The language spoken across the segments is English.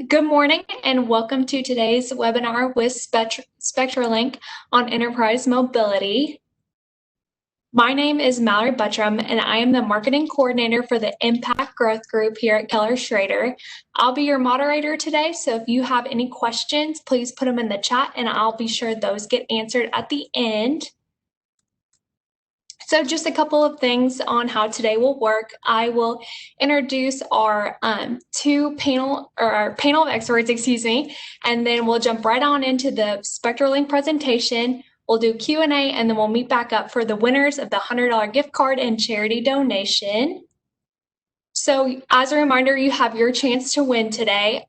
Good morning and welcome to today's webinar with Spectralink on enterprise mobility. My name is Mallory Buttram and I am the marketing coordinator for the Impact Growth Group here at Keller Schroeder. I'll be your moderator today, so if you have any questions, please put them in the chat and I'll be sure those get answered at the end. So just a couple of things on how today will work. I will introduce our panel of experts, and then we'll jump right on into the Spectralink presentation. We'll do Q&A, and then we'll meet back up for the winners of the $100 gift card and charity donation. So as a reminder, you have your chance to win today.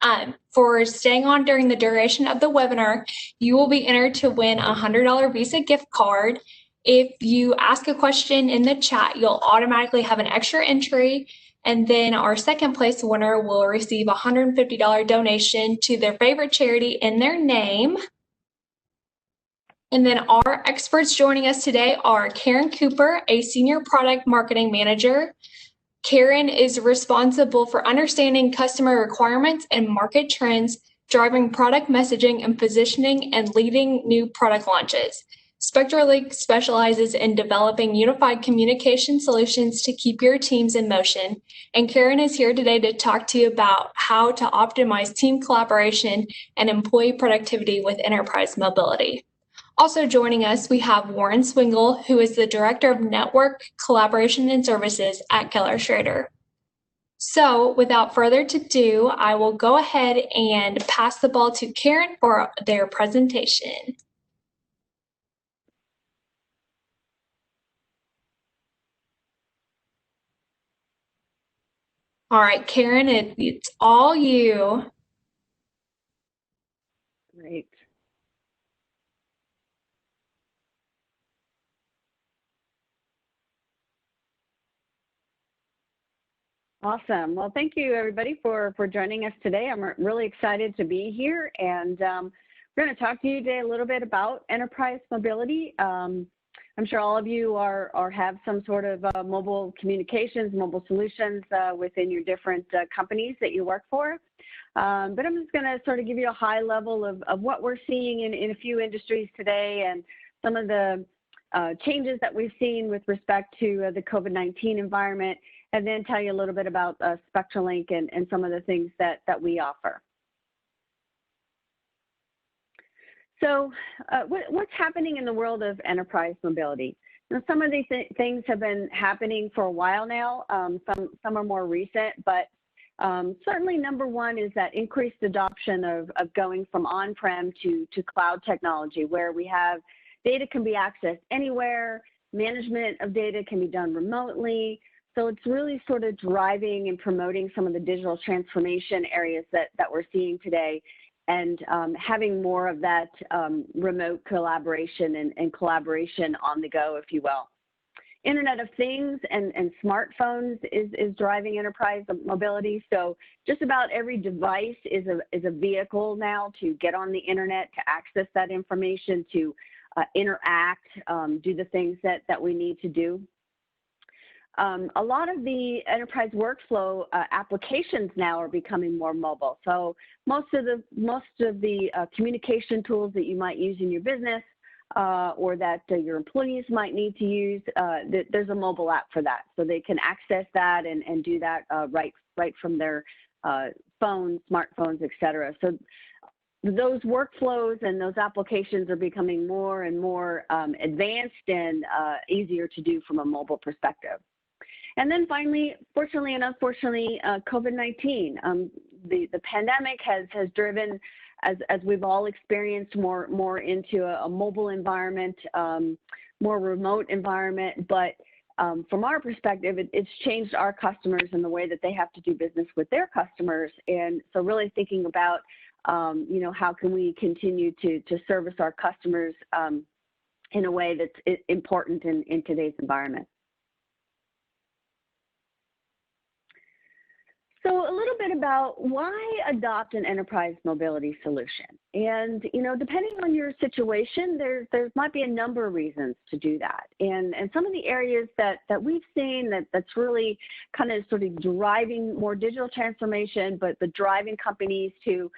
For staying on during the duration of the webinar, you will be entered to win a $100 Visa gift card. If you ask a question in the chat, you'll automatically have an extra entry, and then our second place winner will receive a $150 donation to their favorite charity in their name. And then our experts joining us today are Karen Cooper, a Senior Product Marketing Manager. Karen is responsible for understanding customer requirements and market trends, driving product messaging and positioning, and leading new product launches. Spectralink specializes in developing unified communication solutions to keep your teams in motion. And Karen is here today to talk to you about how to optimize team collaboration and employee productivity with enterprise mobility. Also joining us, we have Warren Swingle, who is the Director of Network Collaboration and Services at Keller Schroeder. So without further ado, I will go ahead and pass the ball to Karen for their presentation. All right, Karen, it's all you. Great. Awesome. Well, thank you everybody for joining us today. I'm really excited to be here, and we're going to talk to you today a little bit about enterprise mobility. I'm sure all of you have some sort of mobile communications, mobile solutions within your different companies that you work for. But I'm just going to sort of give you a high level of what we're seeing in a few industries today, and some of the changes that we've seen with respect to the COVID-19 environment, and then tell you a little bit about Spectralink and some of the things that we offer. So what's happening in the world of enterprise mobility? Now, some of these things have been happening for a while now. Some are more recent, but certainly number one is that increased adoption of going from on-prem to cloud technology, where we have data can be accessed anywhere, management of data can be done remotely. So it's really sort of driving and promoting some of the digital transformation areas that we're seeing today, and having more of that remote collaboration and collaboration on the go, if you will. Internet of Things and smartphones is driving enterprise mobility. So just about every device is a vehicle now to get on the internet, to access that information, to interact, do the things that we need to do. A lot of the enterprise workflow applications now are becoming more mobile. So most of the communication tools that you might use in your business or that your employees might need to use, there's a mobile app for that, so they can access that and do that right from their phones, smartphones, etc. So those workflows and those applications are becoming more and more advanced and easier to do from a mobile perspective. And then finally, fortunately and unfortunately, COVID-19. The pandemic has driven, as we've all experienced, more into a mobile environment, more remote environment. But from our perspective, it's changed our customers and the way that they have to do business with their customers. And so really thinking about, how can we continue to service our customers in a way that's important in today's environment. So So a little bit about why adopt an enterprise mobility solution. And, depending on your situation, there might be a number of reasons to do that. And some of the areas that we've seen that's really kind of sort of driving more digital transformation, but driving companies to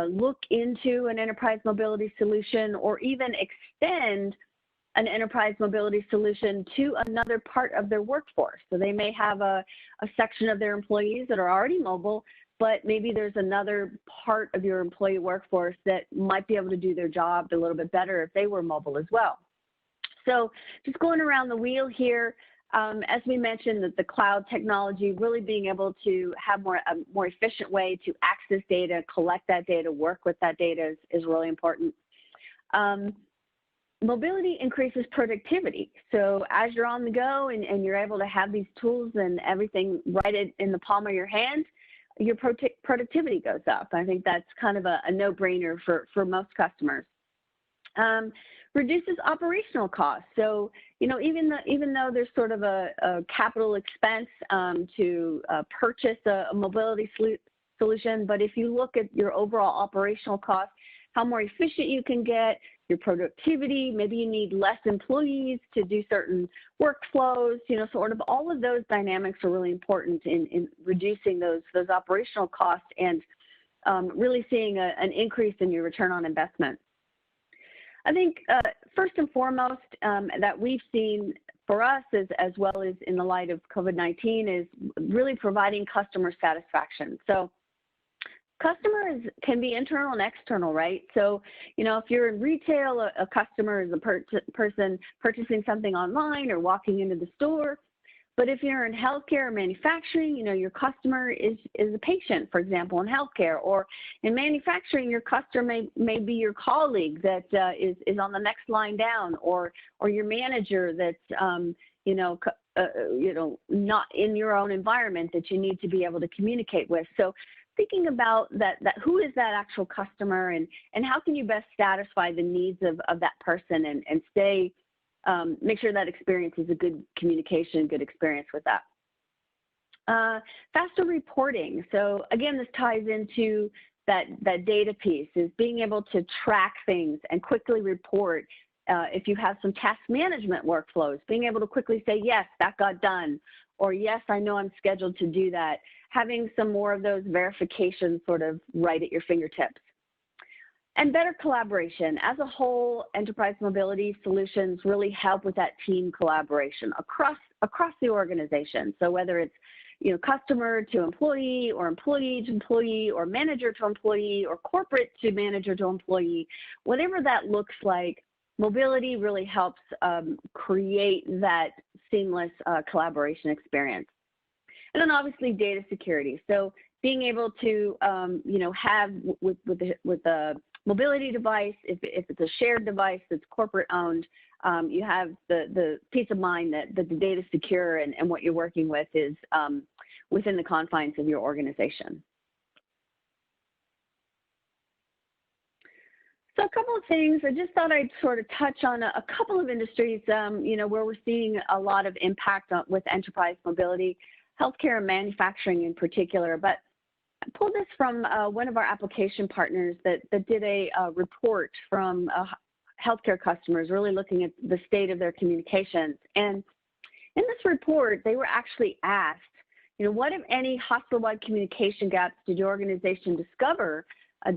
look into an enterprise mobility solution or even extend an enterprise mobility solution to another part of their workforce. So they may have a section of their employees that are already mobile, but maybe there's another part of your employee workforce that might be able to do their job a little bit better if they were mobile as well. So just going around the wheel here, as we mentioned, that the cloud technology, really being able to have a more efficient way to access data, collect that data, work with that data is really important. Mobility increases productivity. So as you're on the go and you're able to have these tools and everything right in the palm of your hand, your productivity goes up. I think that's kind of a no-brainer for most customers. Reduces operational costs. So, even though there's sort of a capital expense to purchase a mobility solution, but if you look at your overall operational costs, how more efficient you can get, your productivity, maybe you need less employees to do certain workflows, sort of all of those dynamics are really important in reducing those operational costs and really seeing an increase in your return on investment. I think first and foremost that we've seen for us as well as in the light of COVID-19 is really providing customer satisfaction. So customers can be internal and external, right? So, if you're in retail, a customer is a person purchasing something online or walking into the store. But if you're in healthcare or manufacturing, your customer is a patient, for example, in healthcare, or in manufacturing, your customer may be your colleague that is on the next line down, or your manager that's not in your own environment that you need to be able to communicate with. So thinking about that who is that actual customer and how can you best satisfy the needs of that person and make sure that experience is a good communication, good experience with that. Faster reporting. So again, this ties into that data piece, is being able to track things and quickly report. If you have some task management workflows, being able to quickly say, yes, that got done, or yes, I know I'm scheduled to do that. Having some more of those verifications sort of right at your fingertips. And better collaboration. As a whole, enterprise mobility solutions really help with that team collaboration across the organization. So whether it's customer to employee, or employee to employee, or manager to employee, or corporate to manager to employee, whatever that looks like, mobility really helps create that seamless collaboration experience. And then obviously data security. So being able to, have with the mobility device, if it's a shared device that's corporate owned, you have the peace of mind that the data is secure and what you're working with is within the confines of your organization. So a couple of things, I just thought I'd sort of touch on a couple of industries, where we're seeing a lot of impact with enterprise mobility, healthcare and manufacturing in particular. But I pulled this from one of our application partners that did a report from healthcare customers, really looking at the state of their communications. And in this report, they were actually asked, what, if any, hospital-wide communication gaps did your organization discover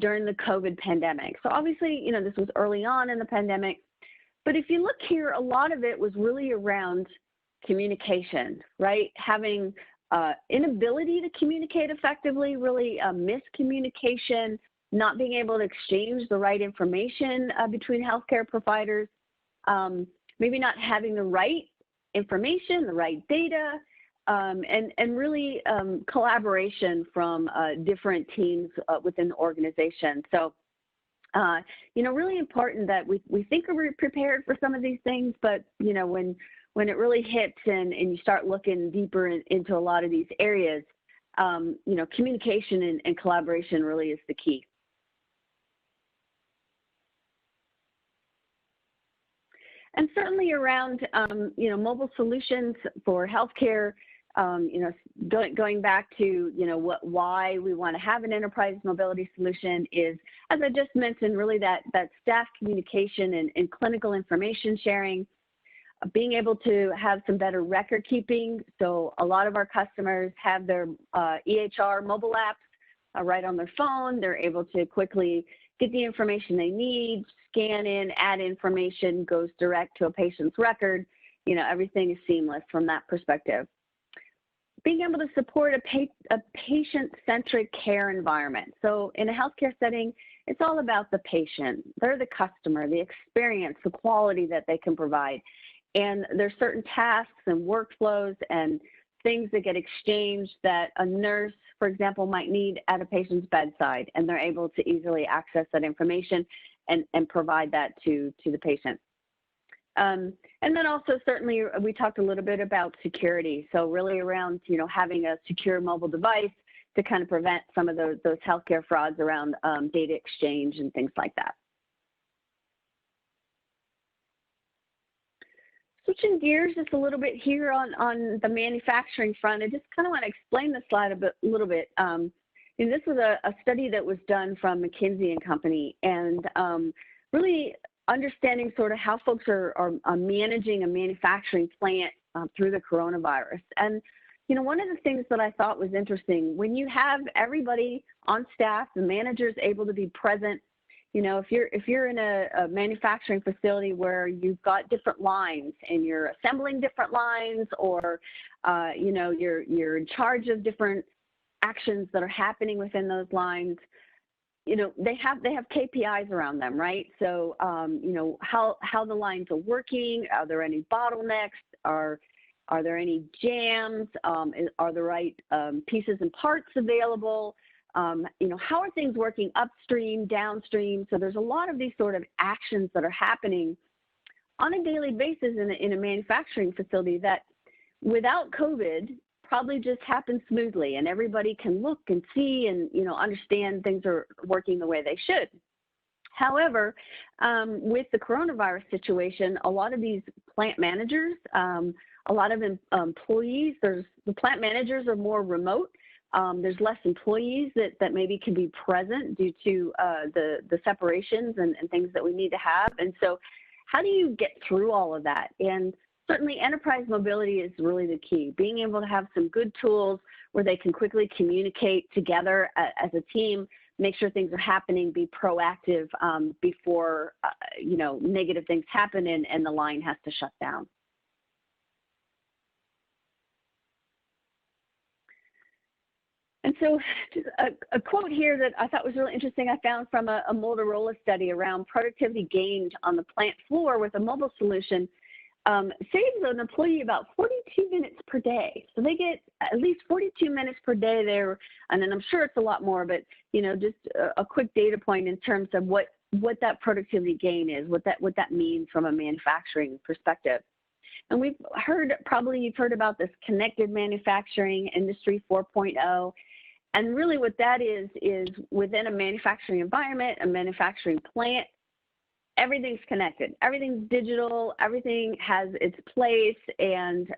during the COVID pandemic? So obviously, this was early on in the pandemic, but if you look here, a lot of it was really around communication, right? Having inability to communicate effectively, really miscommunication, not being able to exchange the right information between healthcare providers, maybe not having the right information, the right data, and really collaboration from different teams within the organization. So, really important that we think we're prepared for some of these things, but, when it really hits and you start looking deeper into a lot of these areas, communication and collaboration really is the key. And certainly around, mobile solutions for healthcare, Going back to, why we want to have an enterprise mobility solution is, as I just mentioned, really that staff communication and clinical information sharing, being able to have some better record keeping. So a lot of our customers have their EHR mobile apps right on their phone. They're able to quickly get the information they need, scan in, add information, goes direct to a patient's record. Everything is seamless from that perspective. Being able to support a patient-centric care environment. So in a healthcare setting, it's all about the patient. They're the customer, the experience, the quality that they can provide. And there's certain tasks and workflows and things that get exchanged that a nurse, for example, might need at a patient's bedside, and they're able to easily access that information and provide that to the patient. And then also, certainly, we talked a little bit about security. So really around, having a secure mobile device to kind of prevent some of those healthcare frauds around data exchange and things like that. Switching gears just a little bit here on the manufacturing front, I just kind of want to explain this slide a little bit. And this was a study that was done from McKinsey & Company, and really understanding sort of how folks are managing a manufacturing plant through the coronavirus. And, one of the things that I thought was interesting, when you have everybody on staff, the managers able to be present, if you're in a manufacturing facility where you've got different lines and you're assembling different lines, or you're in charge of different actions that are happening within those lines, they have KPIs around them, right? So how the lines are working, are there any bottlenecks, are there any jams, are the right pieces and parts available? How are things working upstream, downstream? So there's a lot of these sort of actions that are happening on a daily basis in a manufacturing facility that without COVID probably just happen smoothly, and everybody can look and see and, understand things are working the way they should. However, with the coronavirus situation, a lot of these plant managers, a lot of employees, the plant managers are more remote. There's less employees that maybe can be present due to the separations and things that we need to have. And so how do you get through all of that? And certainly enterprise mobility is really the key. Being able to have some good tools where they can quickly communicate together as a team, make sure things are happening, be proactive before negative things happen and the line has to shut down. And so just a quote here that I thought was really interesting, I found from a Motorola study around productivity gained on the plant floor with a mobile solution, saves an employee about 42 minutes per day. So they get at least 42 minutes per day there, and then I'm sure it's a lot more, but just a quick data point in terms of what that productivity gain is, what that means from a manufacturing perspective. And you've heard about this connected manufacturing industry 4.0. And really what that is within a manufacturing environment, a manufacturing plant, everything's connected, everything's digital, everything has its place, and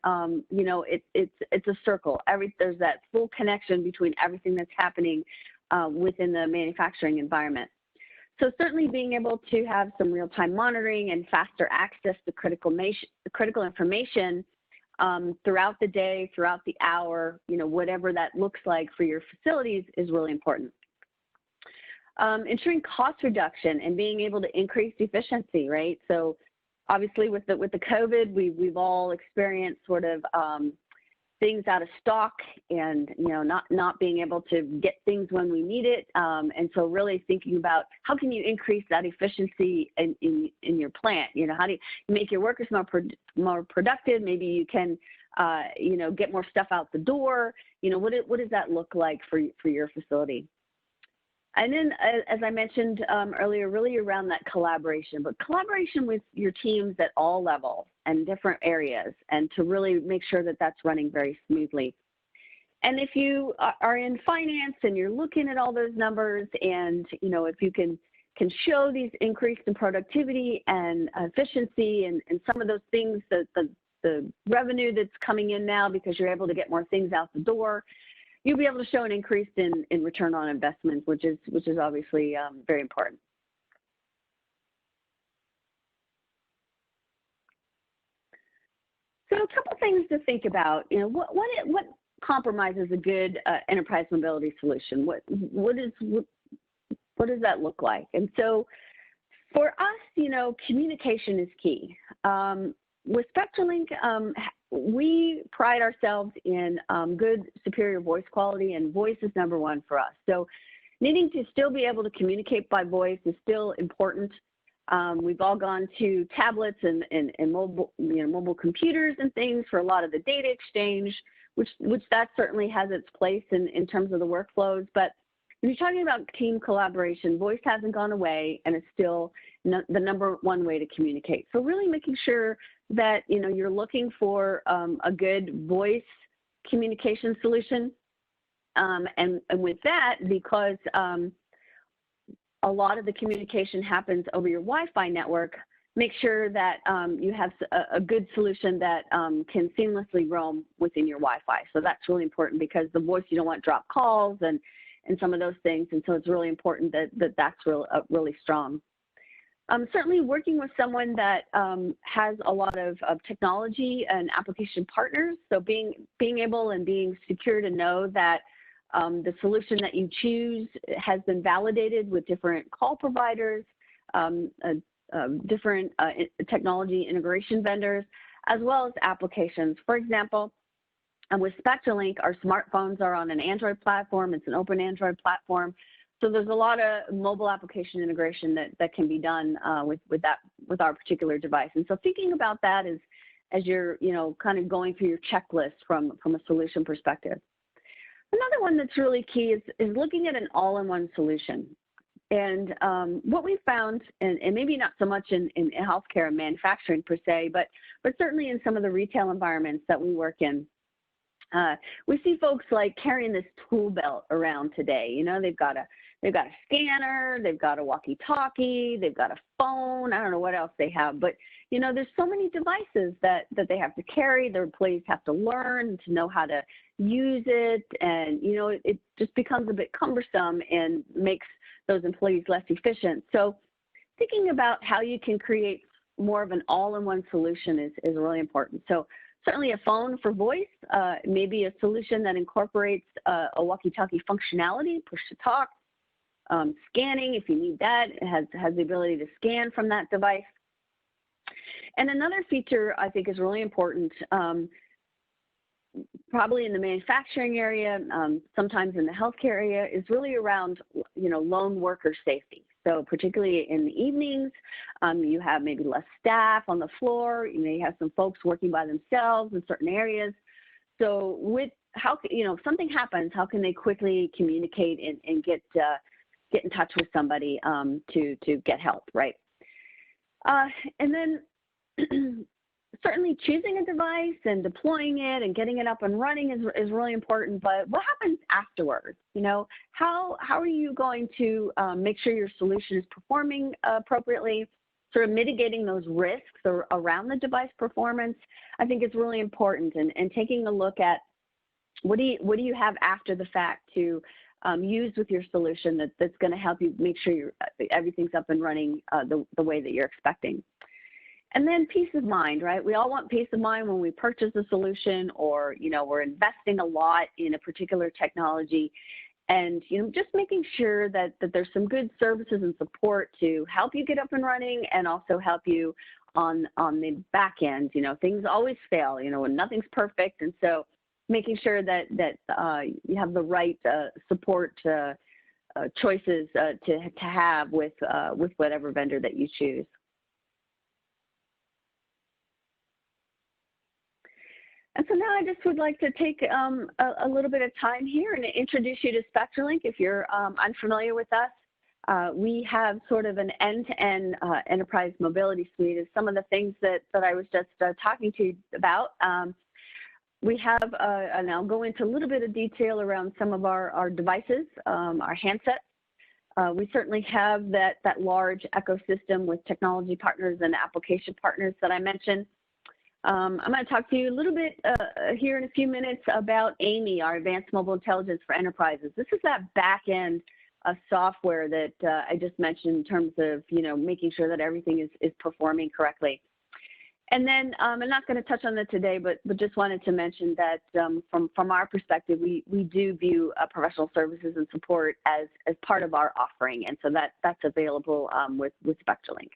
it's a circle. There's that full connection between everything that's happening within the manufacturing environment. So certainly being able to have some real-time monitoring and faster access to critical information throughout the day, throughout the hour, whatever that looks like for your facilities is really important. Ensuring cost reduction and being able to increase efficiency, right? So obviously with the COVID, we've all experienced sort of things out of stock and, not being able to get things when we need it. And so really thinking about how can you increase that efficiency in your plant? How do you make your workers more productive? Maybe you can, get more stuff out the door. What does that look like for your facility? And then, as I mentioned earlier, really around that collaboration, but collaboration with your teams at all levels and different areas, and to really make sure that that's running very smoothly. And if you are in finance and you're looking at all those numbers, and if you can show these increase in productivity and efficiency and some of those things, the the revenue that's coming in now because you're able to get more things out the door, you'll be able to show an increase in return on investment, which is obviously very important. So a couple things to think about. You know, what compromises a good enterprise mobility solution? What does that look like? And so for us, you know, communication is key. With Spectralink, we pride ourselves in good, superior voice quality, and voice is number one for us. So needing to still be able to communicate by voice is still important. We've all gone to tablets and mobile, mobile computers and things for a lot of the data exchange, which that certainly has its place in terms of the workflows. But when you're talking about team collaboration, voice hasn't gone away, and it's still the number one way to communicate. So really making sure that, you know, you're looking for a good voice communication solution. And with that, because a lot of the communication happens over your Wi-Fi network, make sure that you have a good solution that can seamlessly roam within your Wi-Fi. So that's really important, because the voice, you don't want drop calls and some of those things. And so it's really important that that's really strong. Certainly working with someone that has a lot of technology and application partners. So being able and being secure to know that the solution that you choose has been validated with different call providers, different technology integration vendors, as well as applications. For example, with Spectralink, our smartphones are on an Android platform. It's an open Android platform. So there's a lot of mobile application integration that can be done with our particular device. And so thinking about that as you're, you know, kind of going through your checklist from a solution perspective. Another one that's really key is looking at an all-in-one solution. And what we found, and maybe not so much in healthcare and manufacturing per se, but certainly in some of the retail environments that we work in, we see folks like carrying this tool belt around today. You know, they've got a scanner, they've got a walkie-talkie, they've got a phone. I don't know what else they have, but you know, there's so many devices that they have to carry. Their employees have to learn to know how to use it, and you know, it just becomes a bit cumbersome and makes those employees less efficient. So thinking about how you can create more of an all-in-one solution is really important. So certainly a phone for voice, maybe a solution that incorporates a walkie-talkie functionality, push to talk, scanning if you need that. It has the ability to scan from that device. And another feature I think is really important, probably in the manufacturing area, sometimes in the healthcare area, is really around, you know, lone worker safety. So particularly in the evenings, you have maybe less staff on the floor. You may have some folks working by themselves in certain areas. So if something happens, how can they quickly communicate and get in touch with somebody to get help, right? And then certainly choosing a device and deploying it and getting it up and running is really important, but what happens afterwards? You know, how are you going to make sure your solution is performing appropriately, sort of mitigating those risks around the device performance? I think it's really important, and taking a look at what do you have after the fact to use with your solution that's going to help you make sure everything's up and running the way that you're expecting. And then peace of mind, right? We all want peace of mind when we purchase a solution, or, you know, we're investing a lot in a particular technology, and, you know, just making sure that there's some good services and support to help you get up and running, and also help you on the back end. You know, things always fail, you know, and nothing's perfect. And so making sure that you have the right support choices to have with whatever vendor that you choose. And so now I just would like to take a little bit of time here and introduce you to Spectralink. If you're unfamiliar with us, we have sort of an end-to-end enterprise mobility suite of some of the things that I was just talking to you about. We have, and I'll go into a little bit of detail around some of our devices, our handsets. We certainly have that large ecosystem with technology partners and application partners that I mentioned. I'm going to talk to you a little bit here in a few minutes about AMI, our Advanced Mobile Intelligence for Enterprises. This is that back end software that I just mentioned in terms of, making sure that everything is performing correctly. And then I'm not going to touch on that today, but just wanted to mention that from our perspective, we do view professional services and support as part of our offering, and so that's available with Spectralink.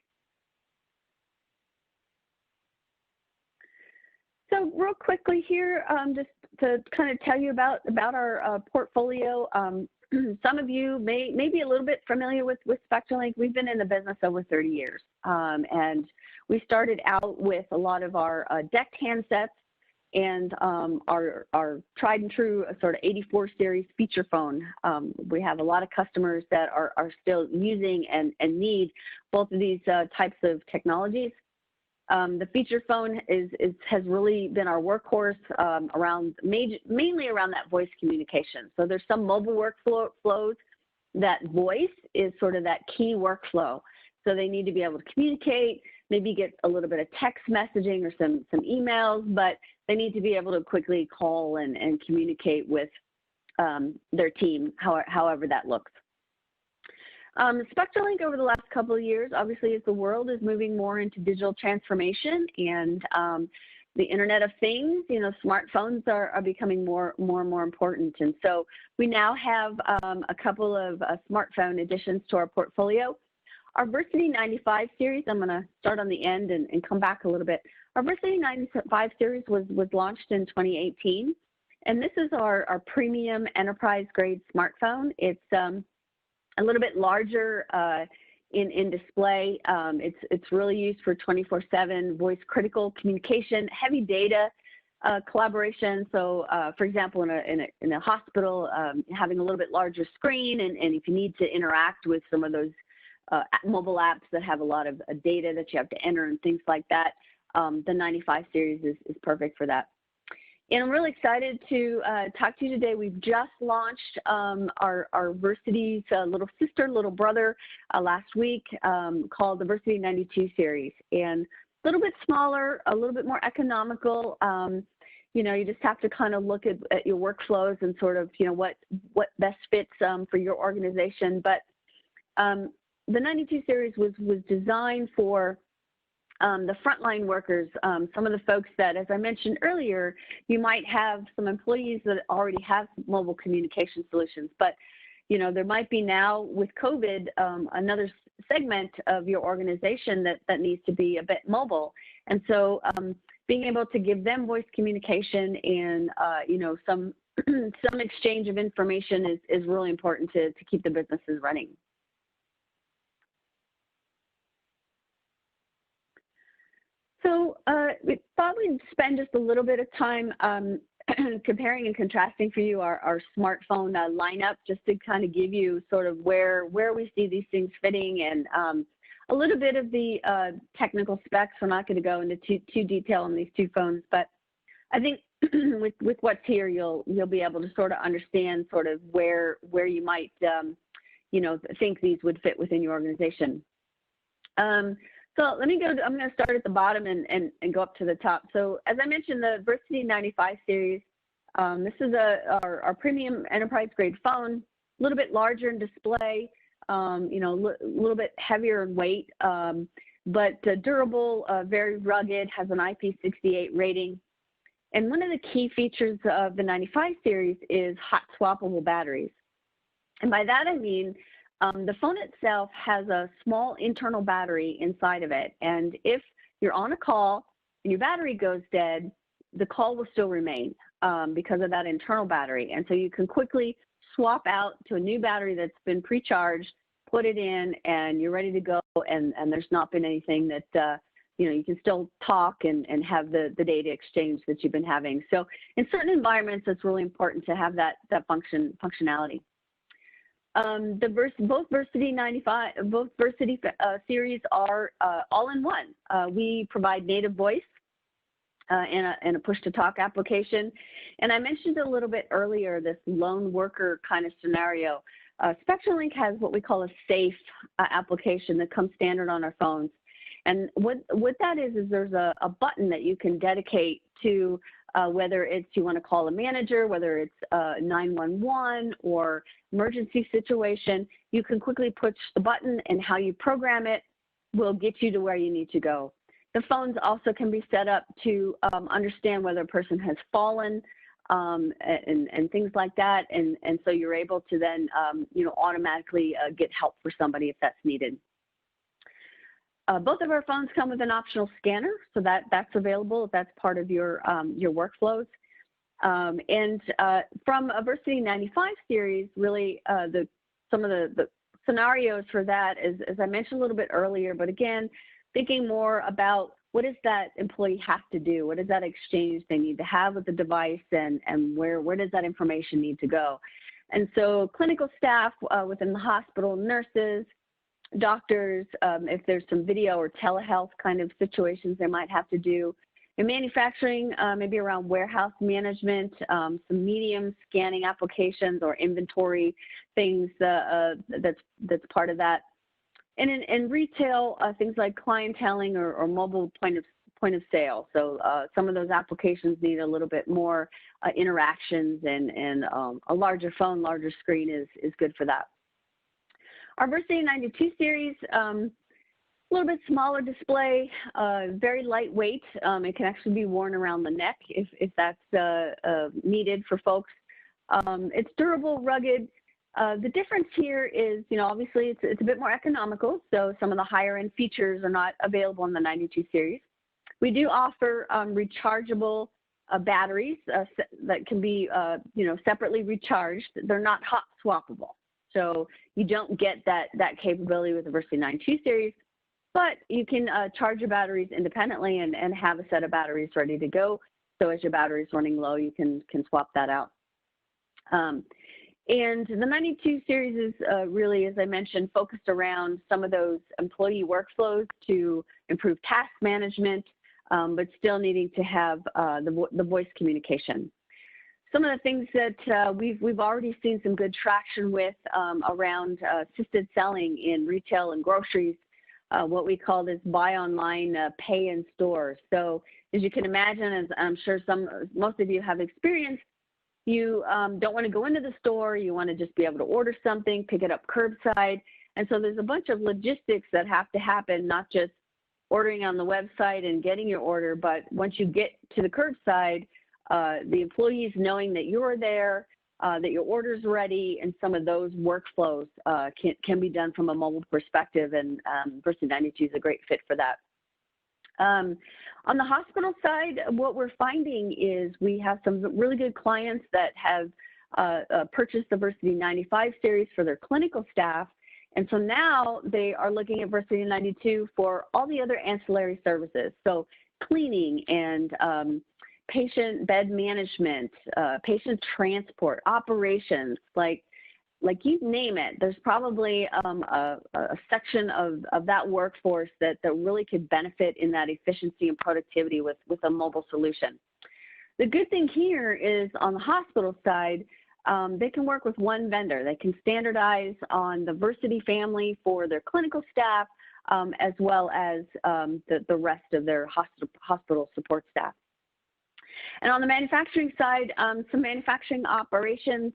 So real quickly here, just to kind of tell you about our portfolio. Some of you may be a little bit familiar with Spectralink. We've been in the business over 30 years, and we started out with a lot of our decked handsets and our tried and true sort of 84 series feature phone. We have a lot of customers that are still using and need both of these types of technologies. The feature phone has really been our workhorse mainly around that voice communication. So there's some mobile workflows that voice is sort of that key workflow. So they need to be able to communicate, maybe get a little bit of text messaging or some emails, but they need to be able to quickly call and communicate with their team, however that looks. Spectralink over the last couple of years, obviously, as the world is moving more into digital transformation and the Internet of Things, smartphones are becoming more and more important. And so we now have a couple of smartphone additions to our portfolio. Our Versity 95 series, I'm going to start on the end and come back a little bit. Our Versity 95 series was launched in 2018, and this is our premium enterprise grade smartphone. It's a little bit larger in display. It's really used for 24/7 voice critical communication, heavy data collaboration. So, for example, in a hospital, having a little bit larger screen, and if you need to interact with some of those mobile apps that have a lot of data that you have to enter and things like that, the 95 series is perfect for that. And I'm really excited to talk to you today. We've just launched our Versity's little sister, little brother last week called the Versity 92 series. And a little bit smaller, a little bit more economical. You just have to kind of look at your workflows and sort of, what best fits for your organization. But the 92 series was designed for the frontline workers, some of the folks that, as I mentioned earlier, you might have some employees that already have mobile communication solutions, but there might be now with COVID another segment of your organization that needs to be a bit mobile, and so being able to give them voice communication and some exchange of information is really important to keep the businesses running. So we thought we'd spend just a little bit of time comparing and contrasting for you our smartphone lineup, just to kind of give you sort of where we see these things fitting, and a little bit of the technical specs. We're not going to go into too detail on these two phones, but I think with what's here, you'll be able to sort of understand sort of where you might think these would fit within your organization. So let me go, I'm going to start at the bottom and go up to the top. So as I mentioned, the Versity 95 series, this is our premium enterprise grade phone, a little bit larger in display, a little bit heavier in weight, but durable, very rugged, has an IP68 rating. And one of the key features of the 95 series is hot swappable batteries. And by that I mean, the phone itself has a small internal battery inside of it, and if you're on a call and your battery goes dead, the call will still remain because of that internal battery. And so you can quickly swap out to a new battery that's been pre-charged, put it in, and you're ready to go, and there's not been anything that, you can still talk and have the data exchange that you've been having. So in certain environments, it's really important to have that functionality. Both Versity 95, both Versity series are all-in-one. We provide native voice and a push-to-talk application. And I mentioned a little bit earlier this lone worker kind of scenario. Spectralink has what we call a safe application that comes standard on our phones. And what that is there's a button that you can dedicate to whether it's you want to call a manager, whether it's 911 or emergency situation. You can quickly push the button, and how you program it will get you to where you need to go. The phones also can be set up to understand whether a person has fallen and things like that. And so you're able to then, automatically get help for somebody if that's needed. Both of our phones come with an optional scanner, so that's available if that's part of your workflows. From a Versity 95 series, really some of the scenarios for that is, as I mentioned a little bit earlier, but again, thinking more about what does that employee have to do? What is that exchange they need to have with the device, and where does that information need to go? And so clinical staff within the hospital, nurses, doctors, if there's some video or telehealth kind of situations they might have to do. In manufacturing, maybe around warehouse management, some medium scanning applications or inventory things that's part of that. And in retail, things like clienteling or mobile point of sale. So some of those applications need a little bit more interactions, and a larger phone, larger screen is good for that. Our Versity 92 series, a little bit smaller display, very lightweight. It can actually be worn around the neck if that's needed for folks. It's durable, rugged. The difference here is, obviously it's a bit more economical, so some of the higher end features are not available in the 92 series. We do offer rechargeable batteries that can be, separately recharged. They're not hot swappable. So you don't get that capability with the Versity 92 series, but you can charge your batteries independently and have a set of batteries ready to go. So as your battery is running low, you can swap that out. And the 92 series is really, as I mentioned, focused around some of those employee workflows to improve task management, but still needing to have the voice communication. Some of the things that we've already seen some good traction with around assisted selling in retail and groceries, what we call this buy online, pay in store. So as you can imagine, as I'm sure most of you have experienced, you don't want to go into the store. You want to just be able to order something, pick it up curbside. And so there's a bunch of logistics that have to happen, not just ordering on the website and getting your order, but once you get to the curbside, the employees knowing that you're there, that your order's ready, and some of those workflows can be done from a mobile perspective, and Versity 92 is a great fit for that. On the hospital side, what we're finding is we have some really good clients that have purchased the Versity 95 series for their clinical staff, and so now they are looking at Versity 92 for all the other ancillary services, so cleaning and patient bed management, patient transport, operations, like you name it. There's probably a section of that workforce that really could benefit in that efficiency and productivity with a mobile solution. The good thing here is on the hospital side, they can work with one vendor. They can standardize on the Versity family for their clinical staff, as well as the rest of their hospital support staff. And on the manufacturing side, some manufacturing operations,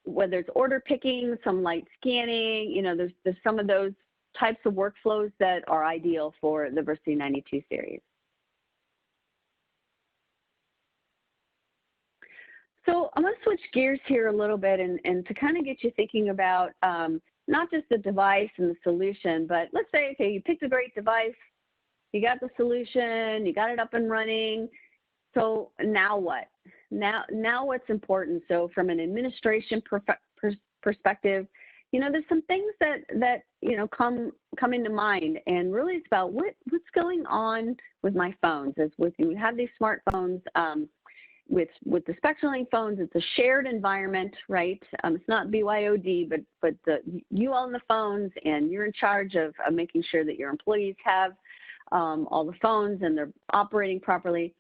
whether it's order picking, some light scanning, there's some of those types of workflows that are ideal for the Versity 92 series. So I'm going to switch gears here a little bit and to kind of get you thinking about not just the device and the solution, but let's say, okay, you picked a great device, you got the solution, you got it up and running. So now what? Now what's important? So from an administration perspective, there's some things that come into mind, and really it's about what's going on with my phones. As we have these smartphones, with the Spectralink phones, it's a shared environment, right? It's not BYOD, but you own the phones, and you're in charge of making sure that your employees have all the phones and they're operating properly.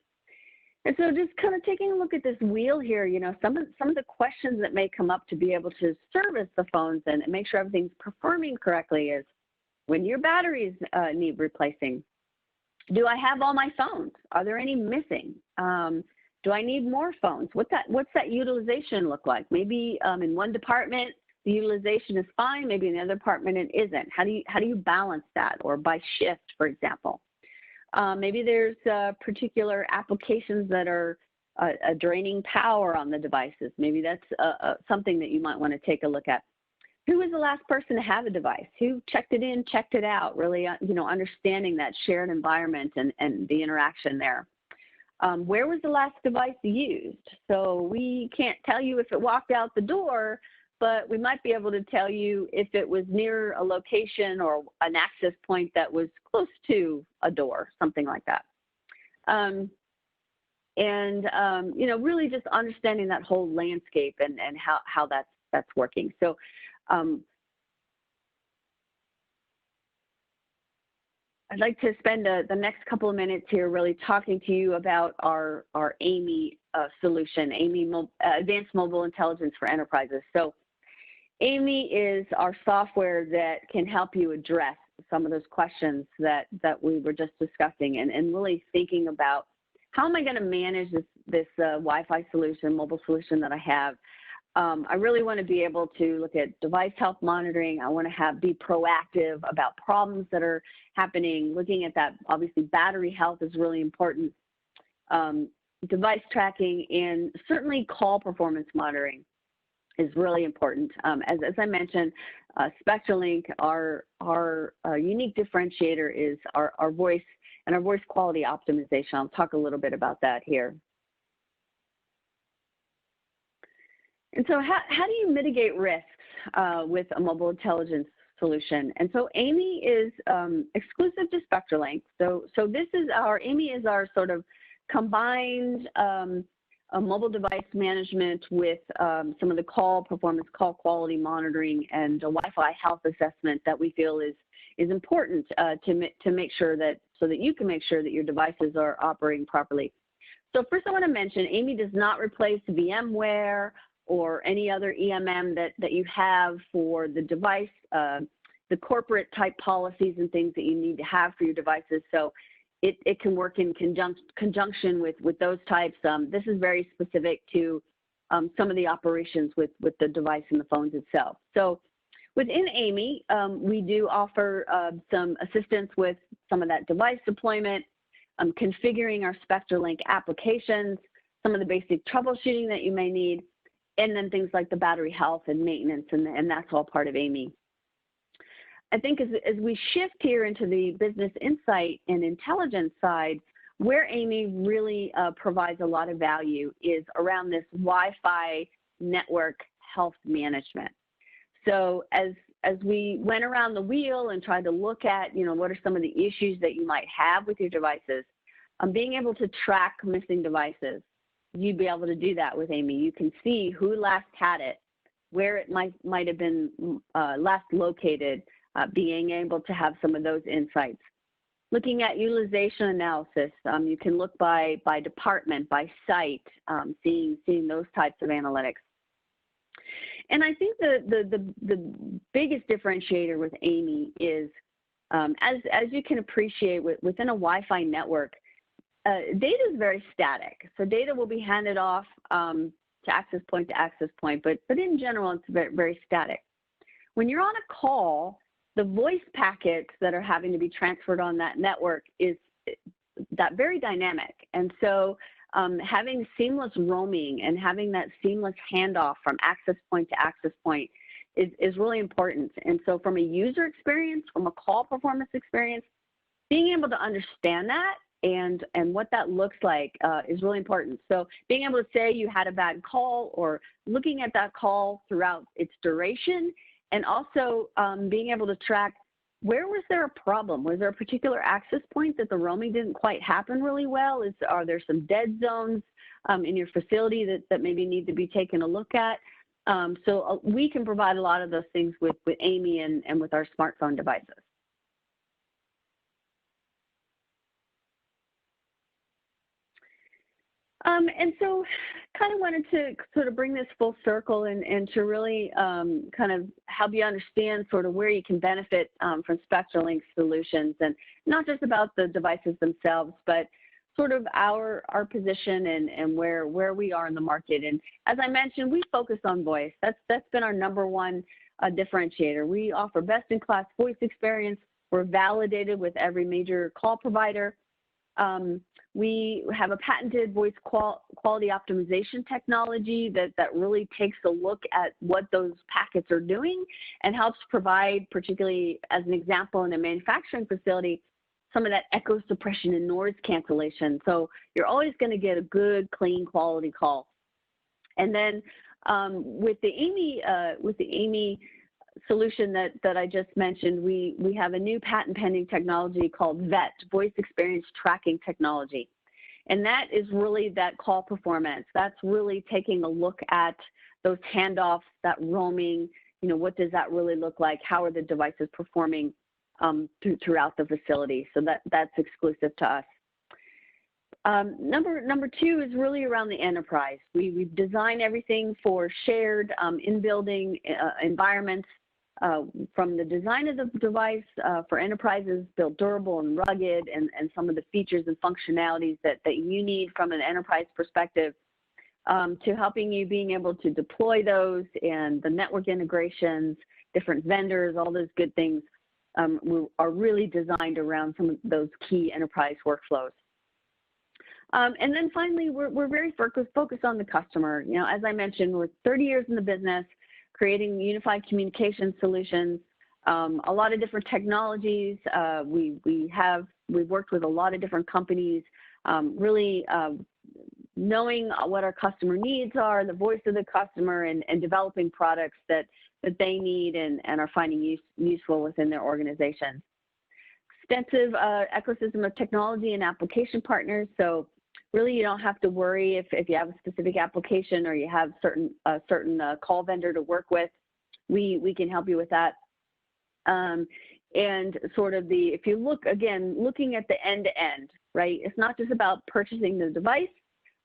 And so just kind of taking a look at this wheel here, some of the questions that may come up to be able to service the phones and make sure everything's performing correctly is, when your batteries need replacing. Do I have all my phones? Are there any missing? Do I need more phones? What's that utilization look like? Maybe in one department, the utilization is fine. Maybe in another department it isn't. How do you balance that? Or by shift, for example. Maybe there's particular applications that are draining power on the devices. Maybe that's something that you might want to take a look at. Who was the last person to have a device? Who checked it in, checked it out? Really, understanding that shared environment and the interaction there. Where was the last device used? So we can't tell you if it walked out the door, but we might be able to tell you if it was near a location or an access point that was close to a door, something like that. Really just understanding that whole landscape and how that's working. So I'd like to spend the next couple of minutes here really talking to you about our AMI solution, Advanced Mobile Intelligence for Enterprises. So AMI is our software that can help you address some of those questions that we were just discussing and really thinking about how am I going to manage this Wi-Fi solution, mobile solution that I have. I really want to be able to look at device health monitoring. I want to be proactive about problems that are happening, looking at that. Obviously, battery health is really important, device tracking, and certainly call performance monitoring is really important. As I mentioned, Spectralink, our unique differentiator is our voice and our voice quality optimization. I'll talk a little bit about that here. And so how do you mitigate risks with a mobile intelligence solution? And so AMI is exclusive to Spectralink. So AMI is our sort of combined mobile device management with some of the call performance, call quality monitoring, and a Wi-Fi health assessment that we feel is important to make sure that, so that you can make sure that your devices are operating properly. So first I want to mention, AMI does not replace VMware or any other EMM that you have for the device, the corporate type policies and things that you need to have for your devices. So it can work in conjunction with those types. This is very specific to some of the operations with the device and the phones itself. So within AMI, we do offer some assistance with some of that device deployment, configuring our Spectralink applications, some of the basic troubleshooting that you may need, and then things like the battery health and maintenance, and that's all part of AMI. I think as we shift here into the business insight and intelligence side, where AMI really provides a lot of value is around this Wi-Fi network health management. So as we went around the wheel and tried to look at, what are some of the issues that you might have with your devices, being able to track missing devices, you'd be able to do that with AMI. You can see who last had it, where it might have been last located, being able to have some of those insights. Looking at utilization analysis, you can look by department, by site, seeing those types of analytics. And I think the biggest differentiator with AMI is, as you can appreciate within a Wi-Fi network, data is very static. So data will be handed off to access point, but in general, it's very, very static. When you're on a call, the voice packets that are having to be transferred on that network is that very dynamic. And so having seamless roaming and having that seamless handoff from access point to access point is really important. And so from a user experience, from a call performance experience, being able to understand that and what that looks like is really important. So being able to say you had a bad call, or looking at that call throughout its duration, and also being able to track, where was there a problem? Was there a particular access point that the roaming didn't quite happen really well? Are there some dead zones in your facility that maybe need to be taken a look at? So we can provide a lot of those things with AMI and with our smartphone devices. And so kind of wanted to sort of bring this full circle and to really kind of help you understand sort of where you can benefit from Spectralink solutions, and not just about the devices themselves, but sort of our position and where we are in the market. And as I mentioned, we focus on voice. That's been our #1 differentiator. We offer best-in-class voice experience. We're validated with every major call provider. We have a patented voice quality optimization technology that really takes a look at what those packets are doing and helps provide, particularly as an example in a manufacturing facility, some of that echo suppression and noise cancellation. So you're always going to get a good, clean, quality call. And then with the AIMI solution that I just mentioned, we have a new patent pending technology called VET, Voice Experience Tracking Technology. And that is really that call performance. That's really taking a look at those handoffs, that roaming, you know, what does that really look like? How are the devices performing throughout the facility? So that's exclusive to us. Number 2 is really around the enterprise. We've designed everything for shared in-building environments. From the design of the device for enterprises, built durable and rugged, and some of the features and functionalities that you need from an enterprise perspective, to helping you being able to deploy those and the network integrations, different vendors, all those good things are really designed around some of those key enterprise workflows. And then finally, we're very focused on the customer. You know, as I mentioned, we're 30 years in the business, creating unified communication solutions, a lot of different technologies. We've worked with a lot of different companies, really knowing what our customer needs are, the voice of the customer, and developing products that they need and are finding useful within their organization. Extensive ecosystem of technology and application partners. So really, you don't have to worry if you have a specific application or you have a certain call vendor to work with. We can help you with that. And sort of if you look, again, looking at the end-to-end, right? It's not just about purchasing the device.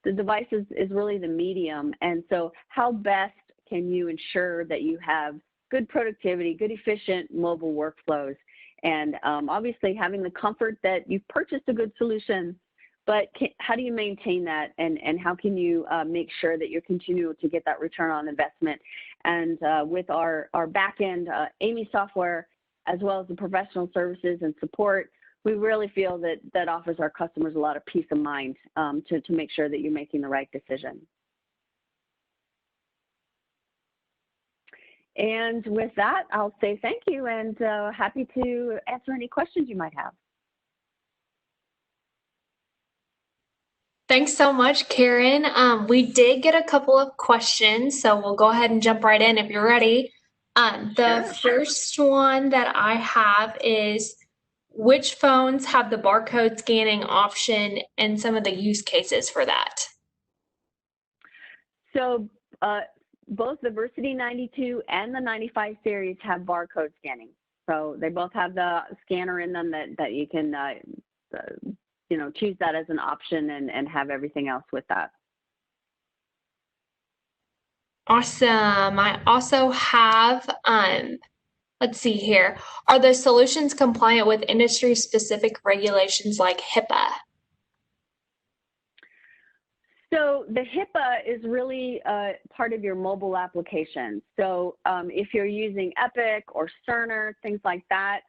The device is really the medium. And so how best can you ensure that you have good productivity, good efficient mobile workflows? And obviously having the comfort that you've purchased a good solution, but how do you maintain that, and how can you make sure that you're continuing to get that return on investment? And with our back-end AIMI software, as well as the professional services and support, we really feel that offers our customers a lot of peace of mind to make sure that you're making the right decision. And with that, I'll say thank you, and happy to answer any questions you might have. Thanks so much, Karen. We did get a couple of questions, so we'll go ahead and jump right in if you're ready. The first one that I have is, which phones have the barcode scanning option and some of the use cases for that? So both the Versity 92 and the 95 series have barcode scanning. So they both have the scanner in them that you can you know, choose that as an option and have everything else with that. Awesome. I also have, let's see here. Are the solutions compliant with industry-specific regulations like HIPAA? So the HIPAA is really part of your mobile application. So if you're using Epic or Cerner, things like that,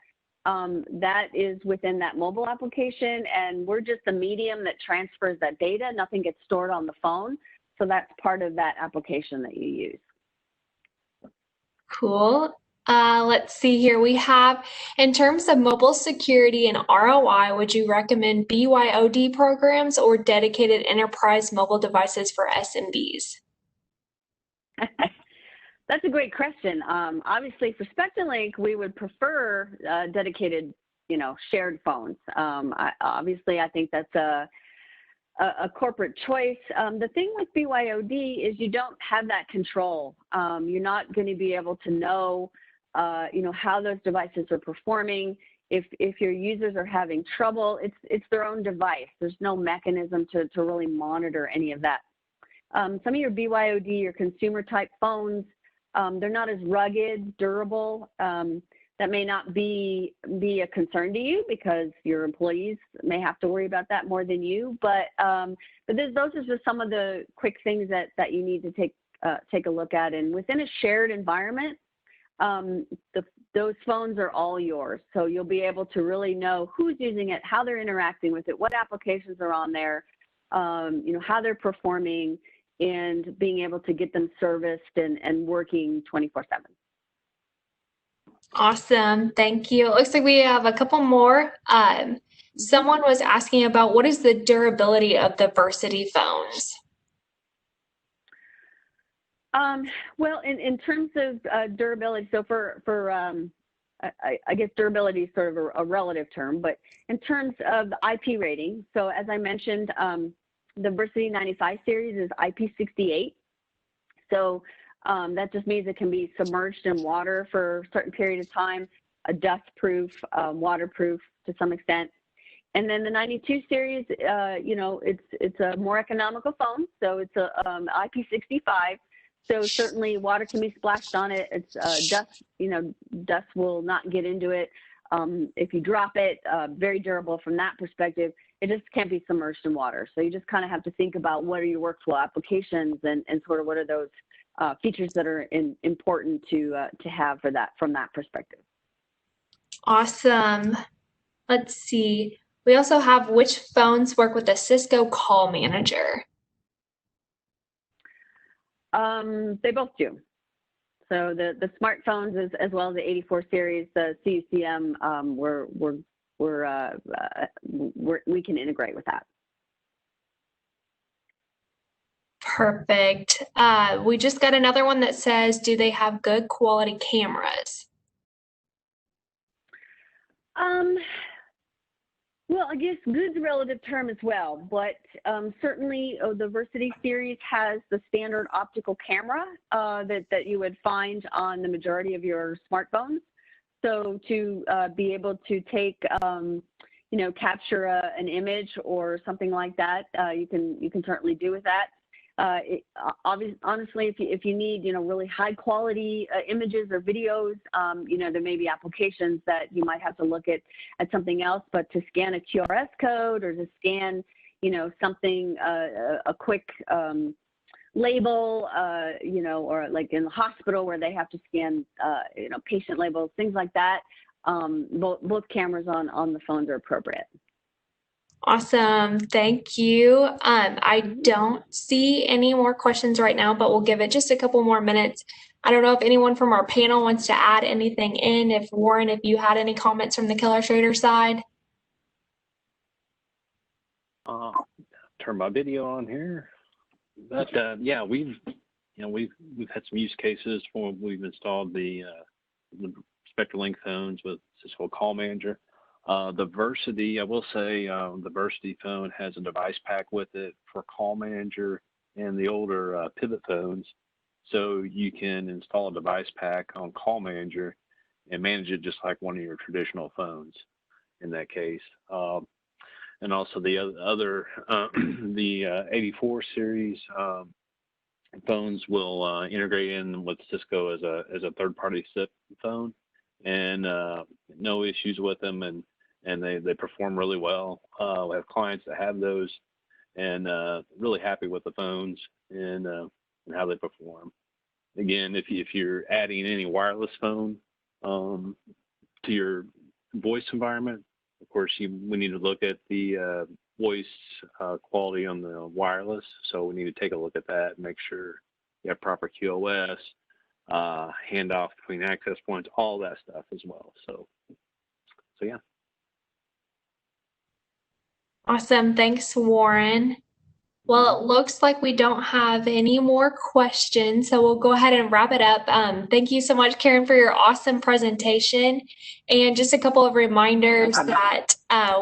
that is within that mobile application, and we're just the medium that transfers that data. Nothing gets stored on the phone, so that's part of that application that you use. Cool. Let's see here. We have, in terms of mobile security and ROI, would you recommend BYOD programs or dedicated enterprise mobile devices for SMBs? That's a great question. Obviously, for Spectralink, we would prefer dedicated, you know, shared phones. Obviously, I think that's a corporate choice. The thing with BYOD is you don't have that control. You're not going to be able to know, you know, how those devices are performing. if your users are having trouble, it's their own device. There's no mechanism to really monitor any of that. Some of your BYOD, your consumer type phones, they're not as rugged, durable. That may not be a concern to you because your employees may have to worry about that more than you. But those are just some of the quick things that you need to take a look at. And within a shared environment, those phones are all yours. So you'll be able to really know who's using it, how they're interacting with it, what applications are on there, how they're performing, and being able to get them serviced and working 24/7. Awesome. Thank you. It looks like we have a couple more. Someone was asking about what is the durability of the Versity phones? Well, in terms of durability, so I guess durability is sort of a relative term, but in terms of the IP rating, so as I mentioned, the Versity 95 series is IP68. So that just means it can be submerged in water for a certain period of time, a dust-proof, waterproof to some extent. And then the 92 series, it's a more economical phone, so it's a IP65. So certainly water can be splashed on it. It's dust, dust will not get into it. If you drop it, very durable from that perspective. It just can't be submerged in water. So you just kind of have to think about what are your workflow applications and sort of what are those features that are important to have for that from that perspective. Awesome. Let's see. We also have which phones work with the Cisco Call Manager? They both do. So the smartphones as well as the 84 series, the CUCM, we can integrate with that. Perfect. We just got another one that says, do they have good quality cameras? Well, I guess good's a relative term as well, but certainly the Versity series has the standard optical camera that you would find on the majority of your smartphones. So to be able to take, capture an image or something like that, you can certainly do with that. Honestly, if you need, really high quality images or videos, there may be applications that you might have to look at something else, but to scan a QRS code or to scan, something, a quick label, or like in the hospital where they have to scan, patient labels, things like that, both cameras on the phones are appropriate. Awesome. Thank you. I don't see any more questions right now, but we'll give it just a couple more minutes. I don't know if anyone from our panel wants to add anything in. If Warren, if you had any comments from the Keller Schroeder side. Turn my video on here. But yeah, we've had some use cases for when we've installed the Spectralink phones with Cisco Call Manager. The Versity, I will say, the Versity phone has a device pack with it for Call Manager and the older Pivot phones. So you can install a device pack on Call Manager and manage it just like one of your traditional phones in that case. And also the other, the 84 series phones will integrate in with Cisco as a third-party SIP phone, and no issues with them, and they perform really well. We have clients that have those, and really happy with the phones and how they perform. Again, if you're adding any wireless phone to your voice environment, of course we need to look at the voice quality on the wireless. So we need to take a look at that and make sure you have proper QoS, handoff between access points, all that stuff as well. So yeah. Awesome. Thanks, Warren. Well, it looks like we don't have any more questions, so we'll go ahead and wrap it up. Thank you so much, Karen, for your awesome presentation. And just a couple of reminders that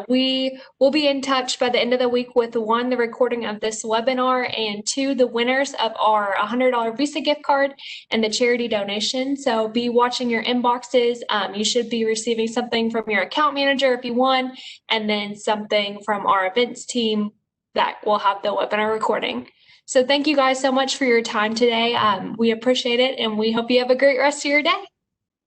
we will be in touch by the end of the week with one, the recording of this webinar, and two, the winners of our $100 Visa gift card and the charity donation. So be watching your inboxes. You should be receiving something from your account manager if you won, and then something from our events team that will have the webinar recording. So thank you guys so much for your time today. We appreciate it, and we hope you have a great rest of your day.